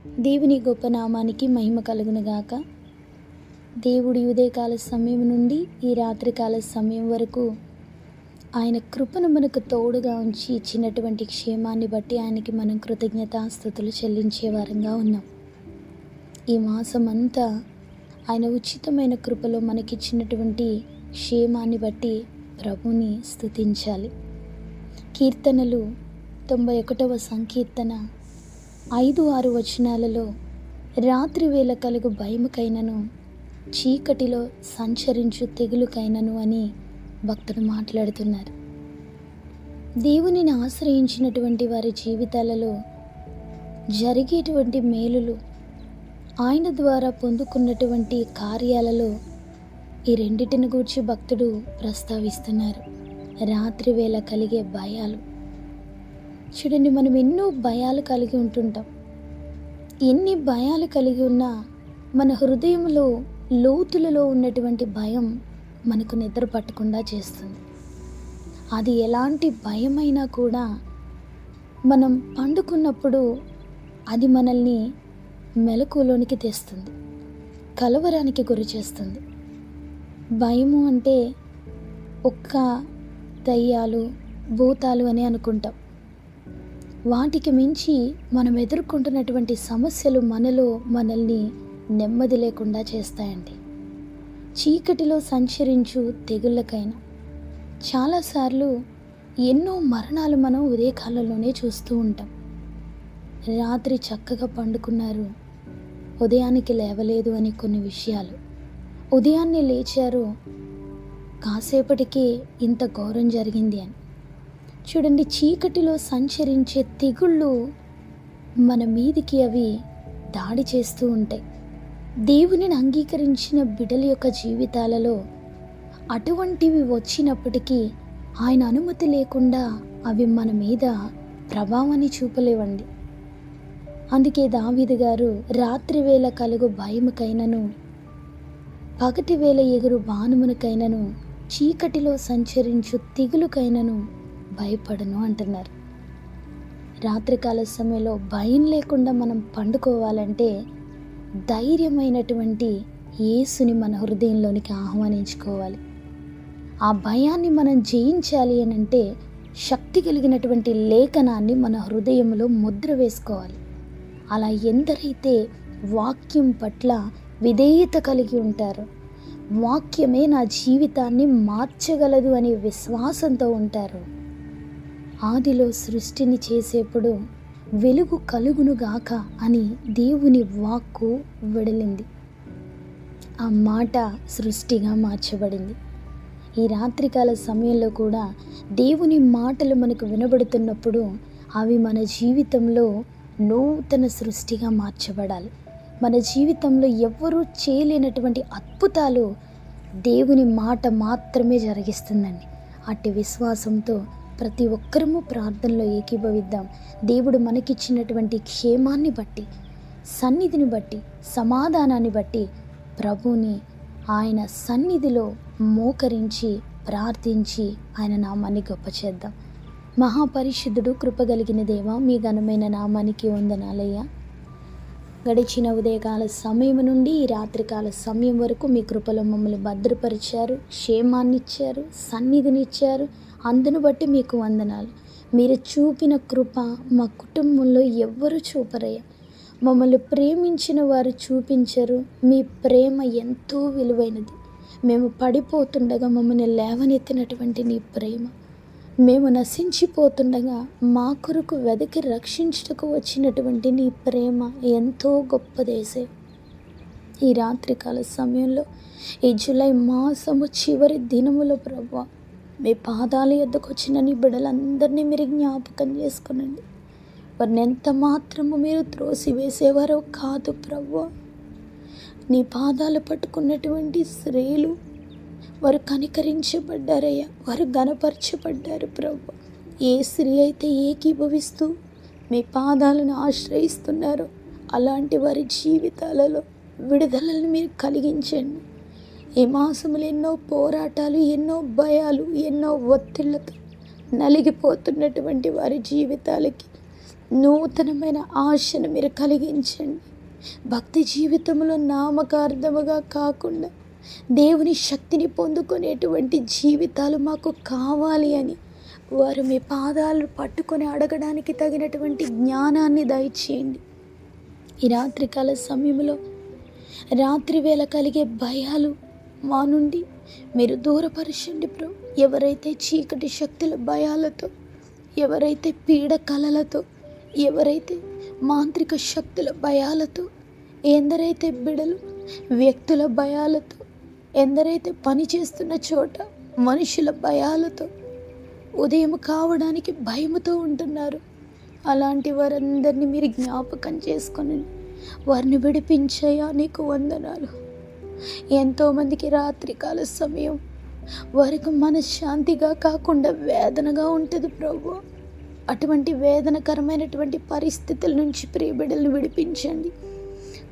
దేవుని గొప్ప నామానికి మహిమ కలుగునుగాక. దేవుడి ఉదయకాల సమయం నుండి ఈ రాత్రికాల సమయం వరకు ఆయన కృపను మనకు తోడుగా ఉంచి ఇచ్చినటువంటి క్షేమాన్ని బట్టి ఆయనకి మనం కృతజ్ఞతాస్తుతులు చెల్లించే వారంగా ఉన్నాం. ఈ మాసం అంతా ఆయన ఉచితమైన కృపలో మనకిచ్చినటువంటి క్షేమాన్ని బట్టి ప్రభుని స్తుతించాలి. కీర్తనలు 91వ సంకీర్తన 5-6 వచనాలలో రాత్రి వేళ కలుగు భయముకైనను చీకటిలో సంచరించు తెగులుకైనను అని భక్తుడు మాట్లాడుతున్నారు. దేవునిని ఆశ్రయించినటువంటి వారి జీవితాలలో జరిగేటువంటి మేలులు, ఆయన ద్వారా పొందుకున్నటువంటి కార్యాలలో ఈ రెండిటిని గూర్చి భక్తుడు ప్రస్తావిస్తున్నారు. రాత్రి వేళ కలిగే భయాలు. చూడండి, మనం ఎన్నో భయాలు కలిగి ఉంటుంటాం. ఎన్ని భయాలు కలిగి ఉన్నా మన హృదయంలో లోతులలో ఉన్నటువంటి భయం మనకు నిద్ర పట్టకుండా చేస్తుంది. అది ఎలాంటి భయమైనా కూడా మనం పండుకున్నప్పుడు అది మనల్ని మెలకువలోనికి తెస్తుంది, కలవరానికి గురి చేస్తుంది. భయము అంటే ఒక్క దయ్యాలు, భూతాలు అని అనుకుంటాం. వాటికి మించి మనం ఎదుర్కొంటున్నటువంటి సమస్యలు మనల్ని నెమ్మది లేకుండా చేస్తాయండి. చీకటిలో సంచరించు తెగుళ్ళకైనా చాలాసార్లు ఎన్నో మరణాలు మనం ఉదయకాలంలోనే చూస్తూ ఉంటాం. రాత్రి చక్కగా పండుకున్నారు, ఉదయానికి లేవలేదు అని కొన్ని విషయాలు. ఉదయాన్నే లేచారు, కాసేపటికి ఇంత ఘోరం జరిగింది అని. చూడండి, చీకటిలో సంచరించే తెగుళ్ళు మన మీదికి అవి దాడి చేస్తూ ఉంటాయి. దేవునిని అంగీకరించిన బిడ్డల యొక్క జీవితాలలో అటువంటివి వచ్చినప్పటికీ ఆయన అనుమతి లేకుండా అవి మన మీద ప్రభావాన్ని చూపలేవండి. అందుకే దావీదు గారు రాత్రి వేళ కలుగు భయముకైనను పగటి వేళ ఎగురు బాణమునకైనను చీకటిలో సంచరించు తెగులుకైనను భయపడను అంటున్నారు. రాత్రికాల సమయంలో భయం లేకుండా మనం పండుకోవాలంటే ధైర్యమైనటువంటి యేసుని మన హృదయంలోనికి ఆహ్వానించుకోవాలి. ఆ భయాన్ని మనం జయించాలి అని అంటే శక్తి కలిగినటువంటి లేఖనాన్ని మన హృదయంలో ముద్ర వేసుకోవాలి. అలా ఎందరైతే వాక్యం పట్ల విధేయత కలిగి ఉంటారో, వాక్యమే నా జీవితాన్ని మార్చగలదు అనే విశ్వాసంతో ఉంటారు. ఆదిలో సృష్టిని చేసేప్పుడు వెలుగు కలుగునుగాక అని దేవుని వాక్కు వెడలింది. ఆ మాట సృష్టిగా మార్చబడింది. ఈ రాత్రికాల సమయంలో కూడా దేవుని మాటలు మనకు వినబడుతున్నప్పుడు అవి మన జీవితంలో నూతన సృష్టిగా మార్చబడాలి. మన జీవితంలో ఎవ్వరూ చేయలేనటువంటి అద్భుతాలు దేవుని మాట మాత్రమే జరిగిస్తుందండి. అట్టి విశ్వాసంతో ప్రతి ఒక్కరము ప్రార్థనలో ఏకీభవిద్దాం. దేవుడు మనకిచ్చినటువంటి క్షేమాన్ని బట్టి, సన్నిధిని బట్టి, సమాధానాన్ని బట్టి ప్రభుని ఆయన సన్నిధిలో మోకరించి ప్రార్థించి ఆయన నామాన్ని గొప్ప చేద్దాం. మహాపరిశుద్ధుడు, కృపగలిగిన దేవ, మీ ఘనమైన నామానికి వందనాలయ్యా. గడిచిన ఉదయకాల సమయం నుండి ఈ రాత్రికాల సమయం వరకు మీ కృపలో మమ్మల్ని భద్రపరిచారు, క్షేమాన్ని ఇచ్చారు, సన్నిధిని ఇచ్చారు. అందును బట్టి మీకు వందనాలు. మీరు చూపిన కృప మా కుటుంబంలో ఎవ్వరూ చూపరయ్యా. మమ్మల్ని ప్రేమించిన వారు చూపించరు. మీ ప్రేమ ఎంతో విలువైనది. మేము పడిపోతుండగా మమ్మల్ని లేవనెత్తినటువంటి నీ ప్రేమ, మేము నశించిపోతుండగా మా కొరకు వెదకి రక్షించుటకు వచ్చినటువంటి నీ ప్రేమ ఎంతో గొప్పదేసే. ఈ రాత్రికాల సమయంలో, ఈ జూలై మాసము చివరి దినములో ప్రభువా, మీ పాదాల యొద్దకు వచ్చిన నీ బిడ్డలందరినీ మీరు జ్ఞాపకం చేసుకునండి. వారిని ఎంత మాత్రము మీరు త్రోసివేసేవారో కాదు ప్రభువా. నీ పాదాలు పట్టుకున్నటువంటి స్త్రీలు వారు కనికరించబడ్డారయ్యా, వారు ఘనపరచబడ్డారు ప్రభు. ఏ స్త్రీ అయితే ఏకీభవిస్తూ మీ పాదాలను ఆశ్రయిస్తున్నారో అలాంటి వారి జీవితాలలో విడుదలను మీరు కలిగించండి. ఈ మాసములు ఎన్నో పోరాటాలు, ఎన్నో భయాలు, ఎన్నో ఒత్తిళ్లతో నలిగిపోతున్నటువంటి వారి జీవితాలకి నూతనమైన ఆశను మీరు కలిగించండి. భక్తి జీవితంలో నామకార్థముగా కాకుండా దేవుని శక్తిని పొందుకునేటువంటి జీవితాలు మాకు కావాలి అని వారు మీ పాదాలు పట్టుకొని అడగడానికి తగినటువంటి జ్ఞానాన్ని దయచేయండి. ఈ రాత్రికాల సమయంలో రాత్రి వేళ కలిగే భయాలు మా నుండి మీరు దూరపరచండి ప్రభు. ఎవరైతే చీకటి శక్తుల భయాలతో, ఎవరైతే పీడ కలలతో, ఎవరైతే మాంత్రిక శక్తుల భయాలతో, ఎందరైతే బిడలు వ్యక్తుల భయాలతో, ఎందరైతే పని చేస్తున్న చోట మనుషుల భయాలతో ఉదయం కావడానికి భయముతో ఉంటున్నారు, అలాంటి వారందరినీ మీరు జ్ఞాపకం చేసుకొని వారిని విడిపించయ్యా. నీకు వందనాలు. ఎంతోమందికి రాత్రికాల సమయం వారికి మనశ్శాంతిగా కాకుండా వేదనగా ఉంటుంది ప్రభు. అటువంటి వేదనకరమైనటువంటి పరిస్థితుల నుంచి ప్రియబిడ్డలను విడిపించండి.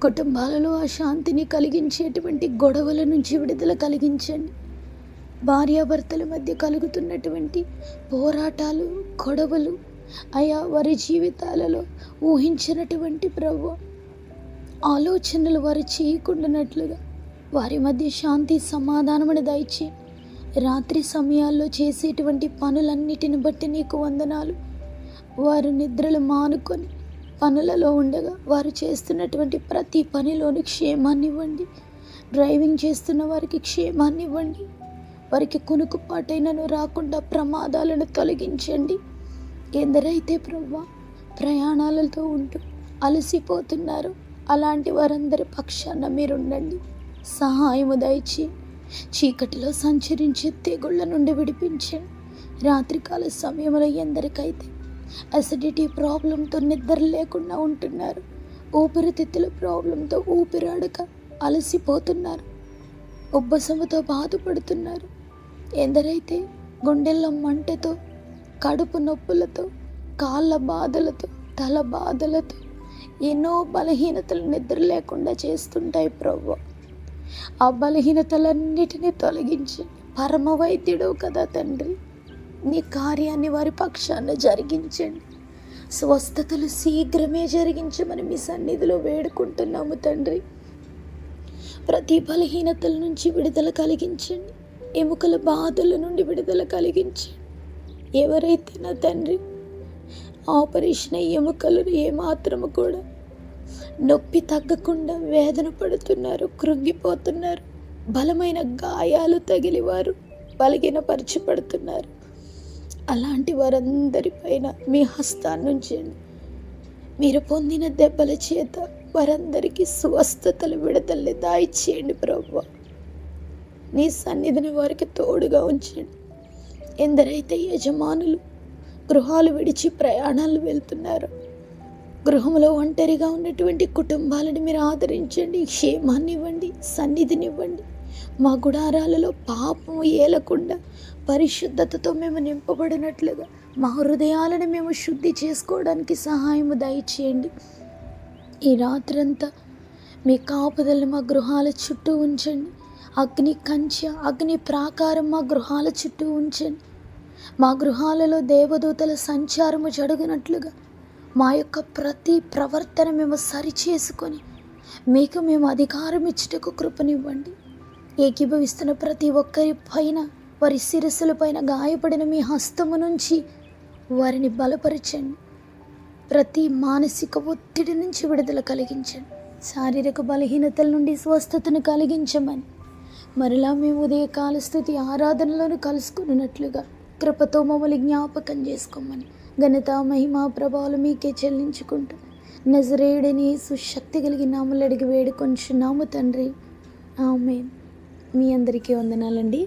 కుటుంబాలలో ఆ శాంతిని కలిగించేటువంటి గొడవల నుంచి విడుదల కలిగించండి. భార్యాభర్తల మధ్య కలుగుతున్నటువంటి పోరాటాలు, గొడవలు అయా వారి జీవితాలలో ఊహించినటువంటి ప్రభు ఆలోచనలు వారు చేయకుండానట్లుగా వారి మధ్య శాంతి సమాధానమును దయచి రాత్రి సమయాల్లో చేసేటువంటి పనులన్నిటిని బట్టి నీకు వందనాలు. వారు నిద్రలు మానుకొని పనులలో ఉండగా వారు చేస్తున్నటువంటి ప్రతి పనిలోని క్షేమాన్ని ఇవ్వండి. డ్రైవింగ్ చేస్తున్న వారికి క్షేమాన్ని ఇవ్వండి. వారికి కునుకుపాటైనను రాకుండా ప్రమాదాలను తొలగించండి. ఎందరైతే ప్రభు ప్రయాణాలతో ఉంటూ అలసిపోతున్నారు, అలాంటి వారందరి పక్షాన మీరుండండి. సహాయము దయచి చీకటిలో సంచరించే తెగుళ్ళ నుండి విడిపించండి. రాత్రికాల సమయంలో ఎందరికైతే అసిడిటీ ప్రాబ్లంతో నిద్ర లేకుండా ఉంటున్నారు, ఊపిరితిత్తుల ప్రాబ్లంతో ఊపిరాడక అలసిపోతున్నారు, ఉబ్బసముతో బాధపడుతున్నారు, ఎందరైతే గుండెల్లో మంటతో, కడుపు నొప్పులతో, కాళ్ళ బాధలతో, తల బాధలతో ఎన్నో బలహీనతలు నిద్ర లేకుండా చేస్తుంటాయి ప్రభు. ఆ బలహీనతలన్నిటినీ తొలగించి పరమ వైద్యుడు కదా తండ్రి, నీ కార్యాన్ని వారి పక్షాన జరిగించండి. స్వస్థతలు శీఘ్రమే జరిగించమని మీ సన్నిధిలో వేడుకుంటున్నాము తండ్రి. ప్రతి బలహీనతల నుంచి విడుదల కలిగించండి. ఎముకల బాధల నుండి విడుదల కలిగించండి. ఎవరైతే నా తండ్రి ఆపరేషన్ ఎముకలు ఏమాత్రము కూడా నొప్పి తగ్గకుండా వేదన పడుతున్నారు, కృంగిపోతున్నారు, బలమైన గాయాలు తగిలి వారు బలహీనపరచబడుతున్నారు, అలాంటి వారందరిపైన మీ హస్తాన్ని ఉంచండి. మీరు పొందిన దెబ్బల చేత వారందరికీ స్వస్థతలు విడుదలని దాయిచేయండి ప్రభు. నీ సన్నిధిని వారికి తోడుగా ఉంచండి. ఎందరైతే యజమానులు గృహాలు విడిచి ప్రయాణాలు వెళ్తున్నారు, గృహంలో ఒంటరిగా ఉన్నటువంటి కుటుంబాలను మీరు ఆదరించండి, క్షేమాన్ని ఇవ్వండి, సన్నిధిని ఇవ్వండి. మా గుడారాలలో పాపము ఏలకుండా పరిశుద్ధతతో మేము నింపబడినట్లుగా మా హృదయాలను మేము శుద్ధి చేసుకోవడానికి సహాయము దయచేయండి. ఈ రాత్రంతా మీ కాపుదలను మా గృహాల చుట్టూ ఉంచండి. అగ్ని కంచె, అగ్ని ప్రాకారం మా గృహాల చుట్టూ ఉంచండి. మా గృహాలలో దేవదూతల సంచారము జరుగునట్లుగా మా యొక్క ప్రతి ప్రవర్తన మేము సరిచేసుకొని మీకు మేము అధికారం ఇచ్చుటకు కృపనివ్వండి. ఏకీభవిస్తున్న ప్రతి ఒక్కరి పైన, వారి శిరస్సుల పైన గాయపడిన మీ హస్తము నుంచి వారిని బలపరచండి. ప్రతి మానసిక ఒత్తిడి నుంచి విడుదల కలిగించండి. శారీరక బలహీనతల నుండి స్వస్థతను కలిగించమని మరలా మేము ఉదయకాల స్తుతి ఆరాధనలోను కలుసుకున్నట్లుగా కృపతో మమ్మల్ని జ్ఞాపకం చేసుకోమని ఘనత, మహిమ, ప్రభావాలు మీకే చెల్లించుకుంటూ నజరేయుడని యేసు శక్తి కలిగిన నామములో అడిగి వేడుకొంచున్నాము తండ్రి. ఆమేన్. మీ అందరికీ వందనాలండి.